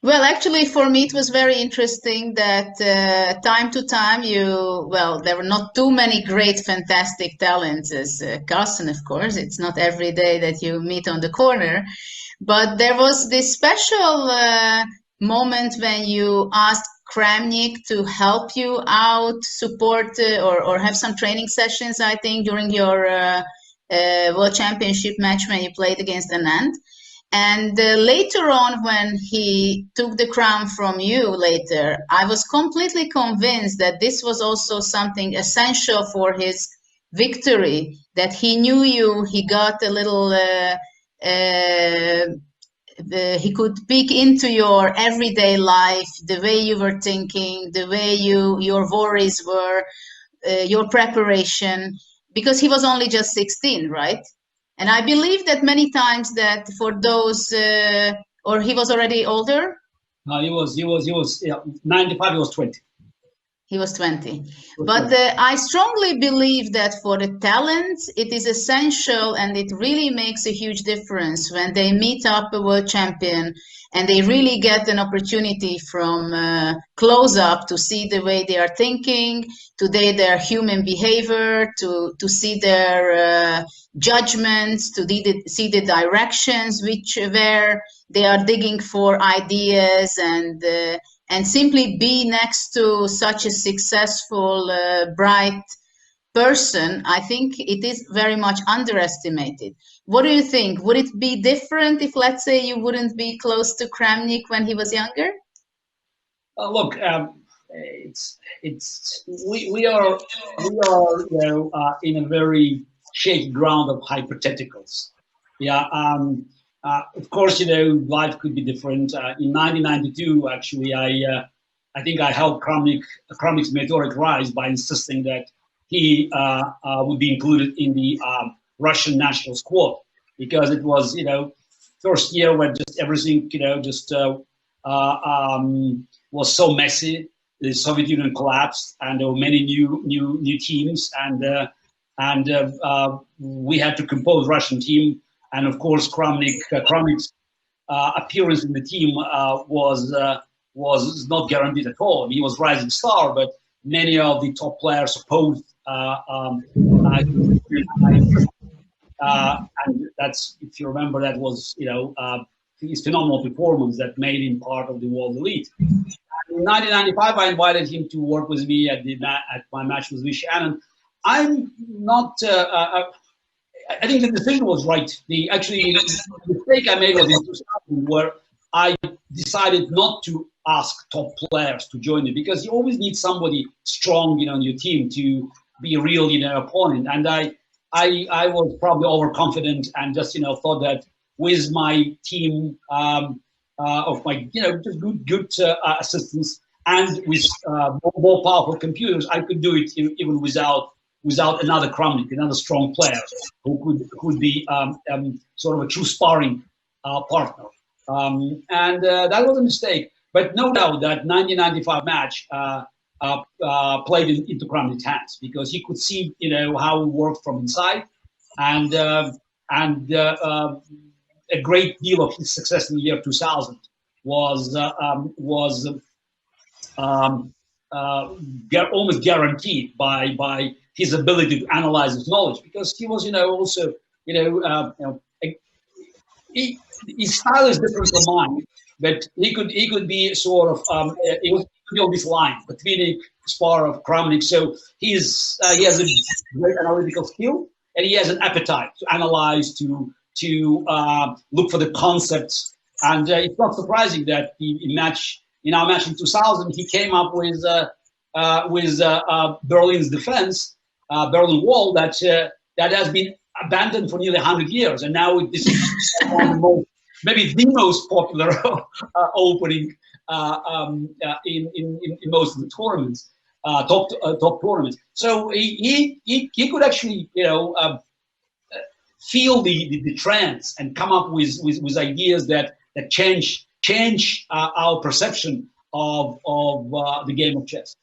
Well, actually, for me, it was very interesting that time to time there were not too many great, fantastic talents as Carsten, of course. It's not every day that you meet on the corner. But there was this special moment when you asked Kramnik to help you out, support, or have some training sessions, I think, during your World Championship match when you played against Anand. And later on, when he took the crown from you later, I was completely convinced that this was also something essential for his victory, that he knew you, he got a little, he could peek into your everyday life, the way you were thinking, the way your worries were, your preparation, because he was only just 16, right? And I believe that many times that for those, or he was already older? No, he was 95, he was 20. He was 20. But I strongly believe that for the talents, it is essential and it really makes a huge difference when they meet up a world champion and they really get an opportunity from close up to see the way they are thinking, their human behavior, to see their judgments, to see the directions where they are digging for ideas, and simply be next to such a successful, bright person. I think it is very much underestimated. What do you think? Would it be different if, let's say, you wouldn't be close to Kramnik when he was younger? Look, we are in a very shaky ground of hypotheticals. Yeah. Of course, life could be different. In 1992, actually, I think I helped Kramnik's meteoric rise by insisting that he would be included in the Russian national squad, because it was, first year when just everything, was so messy. The Soviet Union collapsed, and there were many new teams, and we had to compose Russian team. And of course, Kramnik's appearance in the team was not guaranteed at all. He was rising star, but many of the top players opposed. And that's, if you remember, that was his phenomenal performance that made him part of the world elite. In 1995, I invited him to work with me at my match with Anand. I'm not. I think the decision was right. The mistake I made was in 2000, where I decided not to ask top players to join me, because you always need somebody strong, on your team to be a real, opponent. And I was probably overconfident and just, thought that with my team of my, just good assistants and with more powerful computers, I could do it even without another Kramnik, another strong player who could be sort of a true sparring partner. And that was a mistake. But no doubt that 1995 match played into Kramnik's hands, because he could see, how it worked from inside, and a great deal of his success in the year 2000 was almost guaranteed by his ability to analyze his knowledge, because he was, also, his style is different from mine, but he could be sort of, he was on this line between spar of Kramnik. So he has a great analytical skill, and he has an appetite to analyze, to look for the concepts. And it's not surprising that in our match in 2000, he came up with Berlin's defense, Berlin Wall, that has been abandoned for nearly 100 years, and now this is one of the most, maybe the most popular opening in most of the tournaments, top tournaments. So he could actually feel the trends and come up with ideas that change our perception of the game of chess.